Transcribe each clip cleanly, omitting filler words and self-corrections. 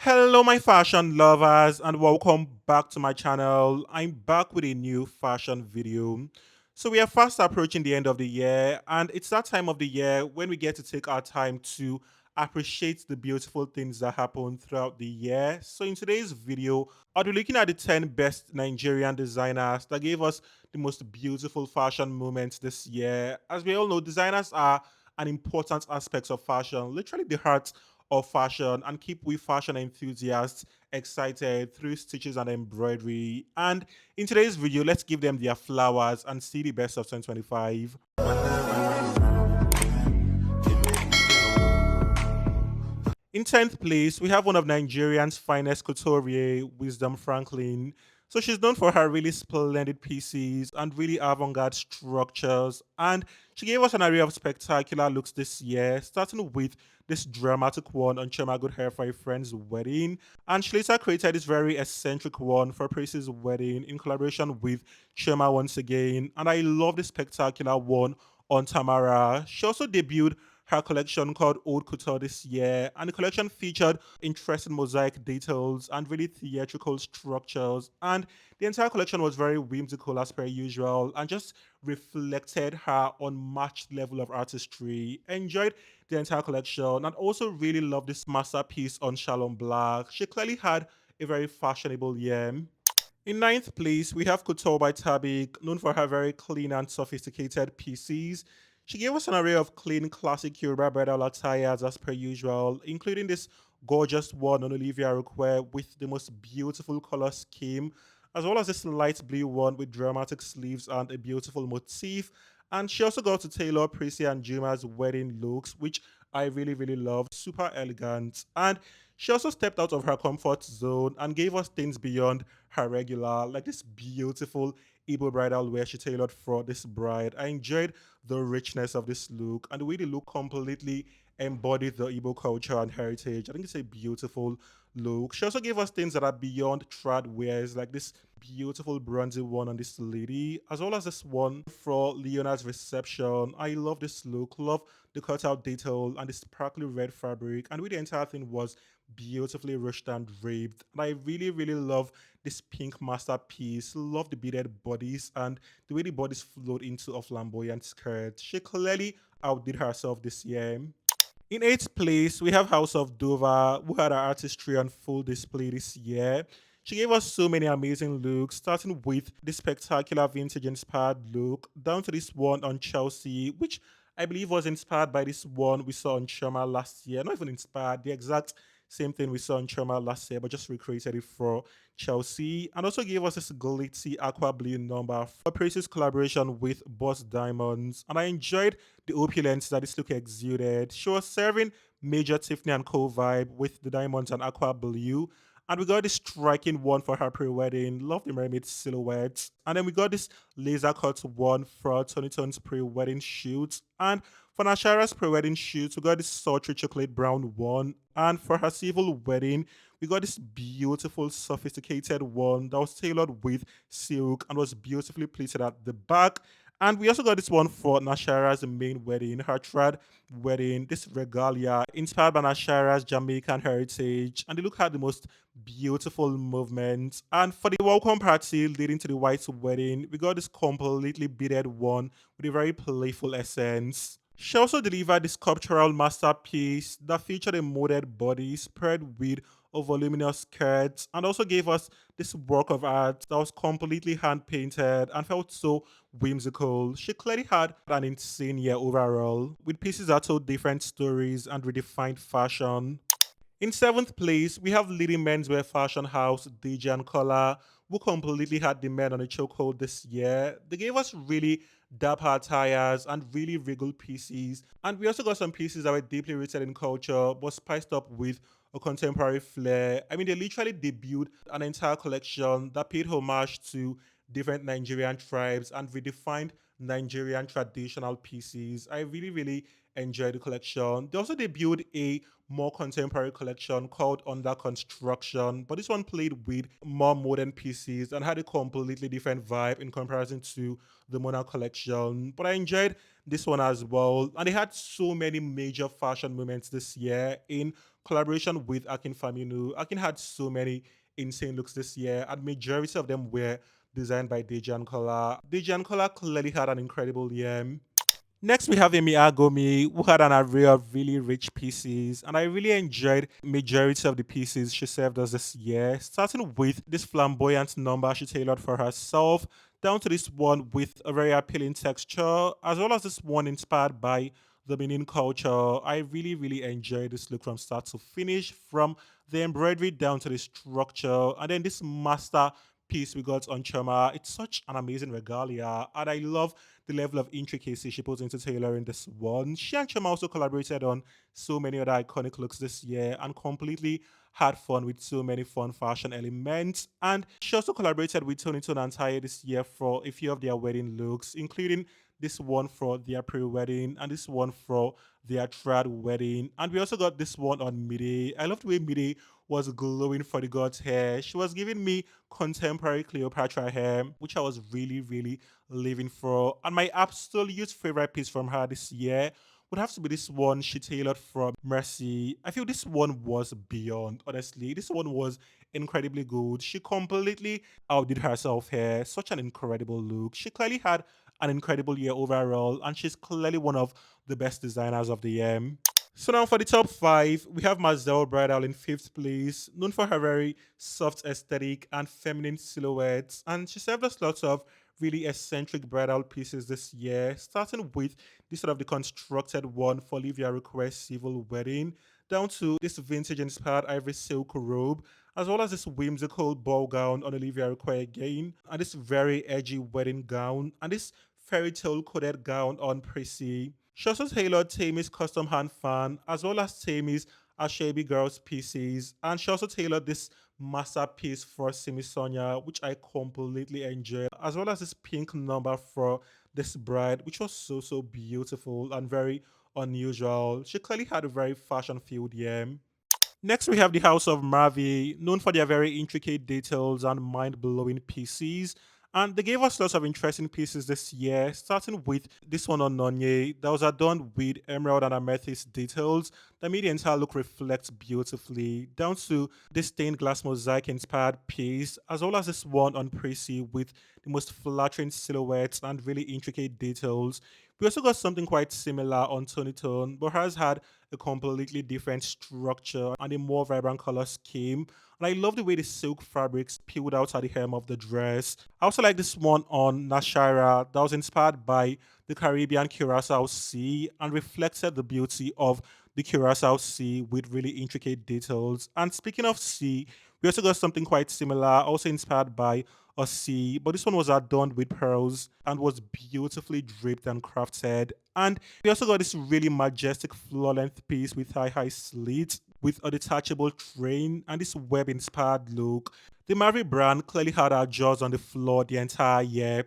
Hello, my fashion lovers, and welcome back to my channel. I'm back with a new fashion video. So, we are fast approaching the end of the year, and it's that time of the year when we get to take our time to appreciate the beautiful things that happen throughout the year. So, in today's video, I'll be looking at the 10 best Nigerian designers that gave us the most beautiful fashion moments this year. As we all know, designers are an important aspect of fashion, literally the heart of fashion, and keep we fashion enthusiasts excited through stitches and embroidery. And in today's video, let's give them their flowers and see the best of 2025. In 10th place, we have one of Nigerian's finest couturier, Wisdom Franklin. So she's known for her really splendid pieces and really avant-garde structures. And she gave us an array of spectacular looks this year, starting with this dramatic one on Chema Good Hair for a friend's wedding. And she later created this very eccentric one for Praise's wedding in collaboration with Chema once again. And I love this spectacular one on Tamara. She also debuted her collection called Old Couture this year, and the collection featured interesting mosaic details and really theatrical structures. And the entire collection was very whimsical as per usual and just reflected her unmatched level of artistry. Enjoyed the entire collection and also really loved this masterpiece on Shalom Black. She clearly had a very fashionable year. In ninth place, we have Couture by Tabik, known for her very clean and sophisticated pieces. She gave us an array of clean, classic Yoruba bridal attires as per usual, including this gorgeous one on Olivia Roquet with the most beautiful color scheme, as well as this light blue one with dramatic sleeves and a beautiful motif. And she also got to tailor Prissy and Juma's wedding looks, which I really, really love. Super elegant. And she also stepped out of her comfort zone and gave us things beyond her regular, like this beautiful Igbo bridal wear she tailored for this bride. I enjoyed the richness of this look and the way the look completely embodied the Igbo culture and heritage. I think it's a beautiful look. She also gave us things that are beyond trad wears, like this beautiful bronzy one on this lady, as well as this one for Leona's reception. I love this look, love the cutout detail and the sparkly red fabric, and with the entire thing was beautifully rushed and draped. And I really, really love this pink masterpiece. Love the beaded bodies and the way the bodies flowed into a flamboyant skirt. She clearly outdid herself this year. In eighth place, we have House of Dova, who had her artistry on full display this year. She gave us so many amazing looks, starting with this spectacular vintage inspired look, down to this one on Chelsea, which I believe was inspired by this one we saw on Choma last year. Not even inspired, the exact same thing we saw on Choma last year, but just recreated it for Chelsea. And also gave us this glitzy aqua blue number for Praise's collaboration with Boss Diamonds. And I enjoyed the opulence that this look exuded. She was serving major Tiffany and Co vibe with the diamonds and aqua blue. And we got this striking one for her pre-wedding. Love the mermaid silhouette. And then we got this laser cut one for Tony Tone's pre-wedding shoot. And for Nashara's pre-wedding shoot, we got this sultry chocolate brown one. And for her civil wedding, we got this beautiful, sophisticated one that was tailored with silk and was beautifully pleated at the back. And we also got this one for Nashara's main wedding, her trad wedding, this regalia inspired by Nashara's Jamaican heritage. And the look had the most beautiful movement. And for the welcome party leading to the white wedding, we got this completely beaded one with a very playful essence. She also delivered this sculptural masterpiece that featured a molded body spread with a voluminous skirt and also gave us this work of art that was completely hand painted and felt so whimsical. She clearly had an insane year overall, with pieces that told different stories and redefined fashion. In seventh place, we have leading menswear fashion house Deji and Kola, who completely had the men on a chokehold this year. They gave us really dapper attires and really regal pieces. And we also got some pieces that were deeply rooted in culture, but spiced up with a contemporary flair. I mean, they literally debuted an entire collection that paid homage to different Nigerian tribes and redefined Nigerian traditional pieces. I really, really enjoyed the collection. They also debuted a more contemporary collection called Under Construction, but this one played with more modern pieces and had a completely different vibe in comparison to the Mona collection. But I enjoyed this one as well. And they had so many major fashion moments this year in collaboration with Akin Faminu. Akin had so many insane looks this year, and majority of them were designed by Deji and Kola. Deji and Kola clearly had an incredible year. Next, we have Aghomi, who had an array of really rich pieces, and I really enjoyed majority of the pieces she served us this year. Starting with this flamboyant number she tailored for herself, down to this one with a very appealing texture, as well as this one inspired by the Benin culture. I really enjoyed this look from start to finish, from the embroidery down to the structure, and then this master piece we got on Choma. It's such an amazing regalia, and I love the level of intricacy she puts into tailoring this one. She and Choma also collaborated on so many other iconic looks this year and completely had fun with so many fun fashion elements. And she also collaborated with Tony Tone and Taye this year for a few of their wedding looks, including this one for their pre-wedding and this one for their trad wedding. And we also got this one on Mide. I loved the way Mide was glowing for the god's hair. She was giving me contemporary Cleopatra hair, which I was really living for. And my absolute favorite piece from her this year would have to be this one she tailored from Mercy. I feel this one was beyond, honestly. This one was incredibly good. She completely outdid herself here. Such an incredible look. She clearly had an incredible year overall, and she's clearly one of the best designers of the year. So now for the top five, we have Mazelle Bridal in fifth place, known for her very soft aesthetic and feminine silhouettes. And she served us lots of really eccentric bridal pieces this year, starting with this sort of the constructed one for Olivia Request's civil wedding, down to this vintage inspired ivory silk robe, as well as this whimsical ball gown on Olivia Request again, and this very edgy wedding gown, and this fairy tale coded gown on Prissy. She also tailored Tammy's custom hand fan as well as Tammy's Ashebi Girls pieces, and she also tailored this masterpiece for Simi Sonia, which I completely enjoyed, as well as this pink number for this bride, which was so beautiful and very unusual. She clearly had a very fashion field year. Next, we have the House of Marvee, known for their very intricate details and mind blowing pieces. And they gave us lots of interesting pieces this year, starting with this one on Nonye that was adorned with emerald and amethyst details that made the entire look reflect beautifully, down to this stained glass mosaic inspired piece, as well as this one on Prissy with the most flattering silhouettes and really intricate details. We also got something quite similar on Tony Tone, but hers had a completely different structure and a more vibrant color scheme. And I love the way the silk fabrics peeled out at the hem of the dress. I also like this one on Nashira that was inspired by the Caribbean Curacao Sea and reflected the beauty of the Curacao Sea with really intricate details. And speaking of sea, we also got something quite similar, also inspired by a sea, but this one was adorned with pearls and was beautifully draped and crafted. And we also got this really majestic floor length piece with high slits with a detachable train and this web inspired look. The Marvee brand clearly had our jaws on the floor the entire year.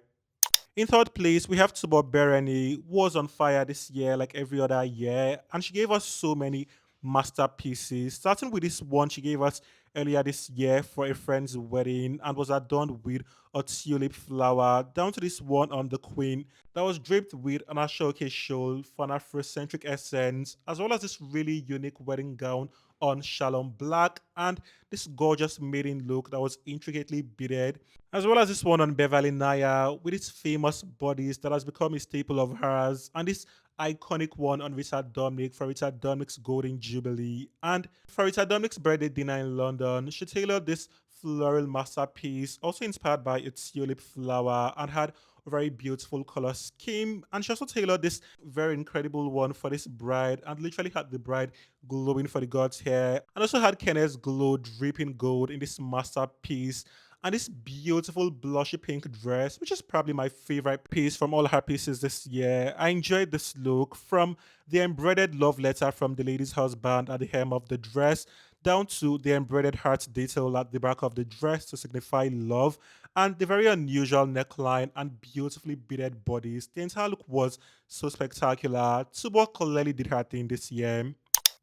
In third place, we have Tubo Bereni, who was on fire this year like every other year, and she gave us so many masterpieces. Starting with this one she gave us earlier this year for a friend's wedding and was adorned with a tulip flower, down to this one on the Queen that was draped with an Ashoke shawl for an Afrocentric essence, as well as this really unique wedding gown on Shalom Black and this gorgeous maiden look that was intricately beaded, as well as this one on Beverly Naya with its famous bodies that has become a staple of hers, and this iconic one on Richard Dominic for Richard Dominic's Golden Jubilee. And for Richard Dominic's birthday dinner in London, she tailored this floral masterpiece, also inspired by its tulip flower, and had a very beautiful color scheme. And she also tailored this very incredible one for this bride, and literally had the bride glowing for the god's hair, and also had Kenneth's glow dripping gold in this masterpiece and this beautiful blushy pink dress, which is probably my favorite piece from all her pieces this year. I enjoyed this look, from the embroidered love letter from the lady's husband at the hem of the dress, down to the embroidered heart detail at the back of the dress to signify love, and the very unusual neckline and beautifully beaded bodies. The entire look was so spectacular. Tubo clearly did her thing this year.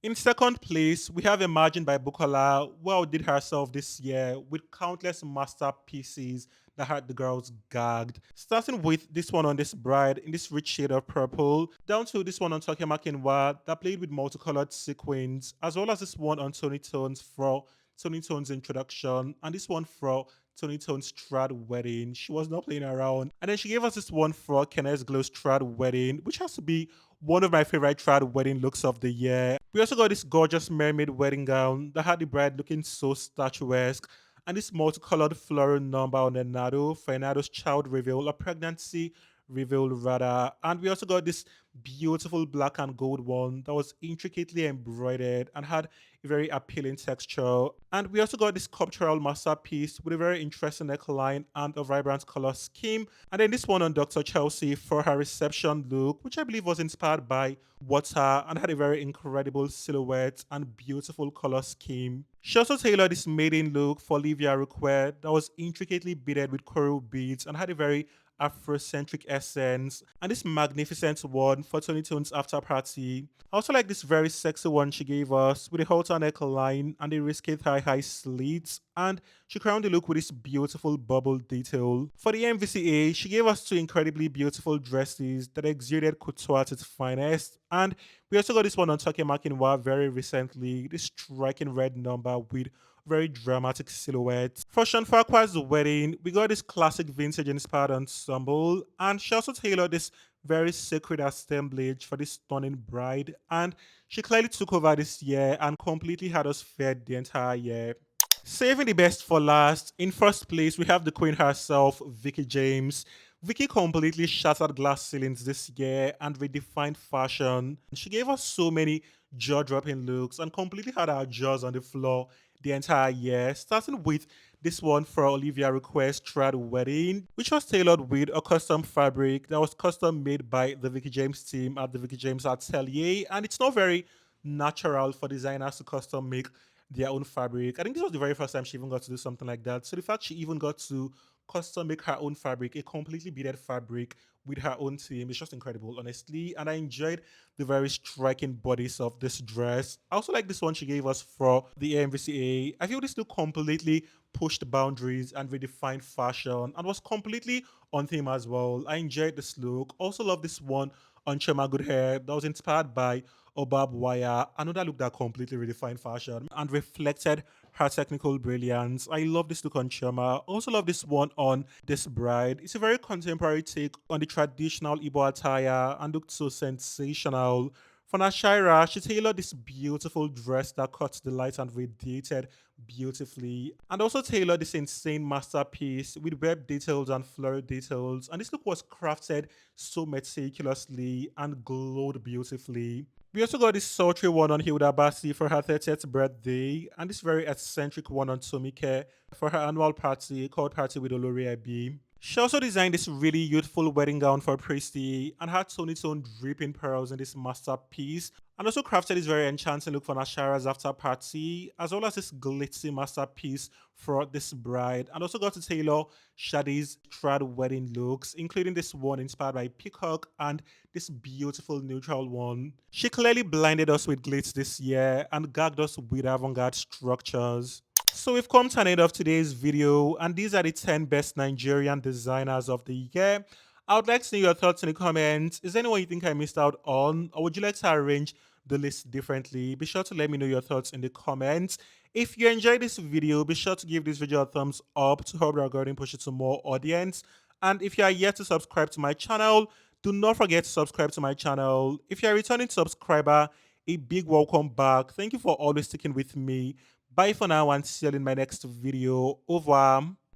In second place, we have Emagine by Bukola, who outdid herself this year with countless masterpieces that had the girls gagged. Starting with this one on this bride in this rich shade of purple, down to this one on Tokyo Makinwa that played with multicolored sequins, as well as this one on Tony Tone's for Tony Tone's introduction, and this one for Tony Tone's trad wedding. She was not playing around. And then she gave us this one for Kenneth Glow's trad wedding, which has to be one of my favorite trad wedding looks of the year. We also got this gorgeous mermaid wedding gown that had the bride looking so statuesque, and this multicolored floral number on the Nado for Nado's child reveal, or pregnancy reveal rather. And we also got this beautiful black and gold one that was intricately embroidered and had a very appealing texture. And we also got this sculptural masterpiece with a very interesting neckline and a vibrant color scheme. And then this one on Dr. Chelsea for her reception look, which I believe was inspired by water and had a very incredible silhouette and beautiful color scheme. She also tailored this maiden look for Olivia Requer that was intricately beaded with coral beads and had a very Afrocentric essence, and this magnificent one for Tony Tone's after party. I also like this very sexy one she gave us with a halter neckline and a risque high slits, and she crowned the look with this beautiful bubble detail. For the MVCA, she gave us two incredibly beautiful dresses that exuded couture at its finest, and we also got this one on Take Makinwa very recently, this striking red number with very dramatic silhouette. For Sean Farquhar's wedding, we got this classic vintage inspired ensemble, and she also tailored this very sacred assemblage for this stunning bride. And she clearly took over this year and completely had us fed the entire year. Saving the best for last, in first place, we have the queen herself, Veekee James. Vicky completely shattered glass ceilings this year and redefined fashion. She gave us so many jaw dropping looks and completely had our jaws on the floor the entire year, starting with this one for Olivia Request Trad Wedding, which was tailored with a custom fabric that was custom made by the Veekee James team at the Veekee James Atelier. And it's not very natural for designers to custom make their own fabric. I think this was the very first time she even got to do something like that. So the fact she even got to custom make her own fabric, a completely beaded fabric with her own team, is just incredible, honestly. And I enjoyed the very striking bodies of this dress. I also like this one she gave us for the AMVCA. I feel this look completely pushed boundaries and redefined fashion and was completely on theme as well. I enjoyed this look. Also love this one on Chema Good Hair that was inspired by Obab Wire, another look that completely redefined fashion and reflected her technical brilliance. I love this look on Chema. Also love this one on this bride. It's a very contemporary take on the traditional Igbo attire and looked so sensational. For Nashaira, she tailored this beautiful dress that cuts the light and radiated beautifully, and also tailored this insane masterpiece with web details and floral details. And this look was crafted so meticulously and glowed beautifully. We also got this sultry one on Hilda Bassi for her 30th birthday, and this very eccentric one on Tomike for her annual party called Party with Olori Abi. She also designed this really youthful wedding gown for Christy and had Tony Tone dripping pearls in this masterpiece, and also crafted this very enchanting look for Nashara's after party, as well as this glitzy masterpiece for this bride, and also got to tailor Shadi's trad wedding looks, including this one inspired by Peacock and this beautiful neutral one. She clearly blinded us with glitz this year and gagged us with avant-garde structures. So we've come to an end of today's video, and these are the 10 best Nigerian designers of the year. I would like to know your thoughts in the comments. Is there anyone you think I missed out on, or would you like to arrange the list differently? Be sure to let me know your thoughts in the comments. If you enjoyed this video, be sure to give this video a thumbs up to help the algorithm push it to more audience. And if you are yet to subscribe to my channel, do not forget to subscribe to my channel. If you're a returning subscriber, a big welcome back. Thank you for always sticking with me. Bye for now and see you in my next video. Over.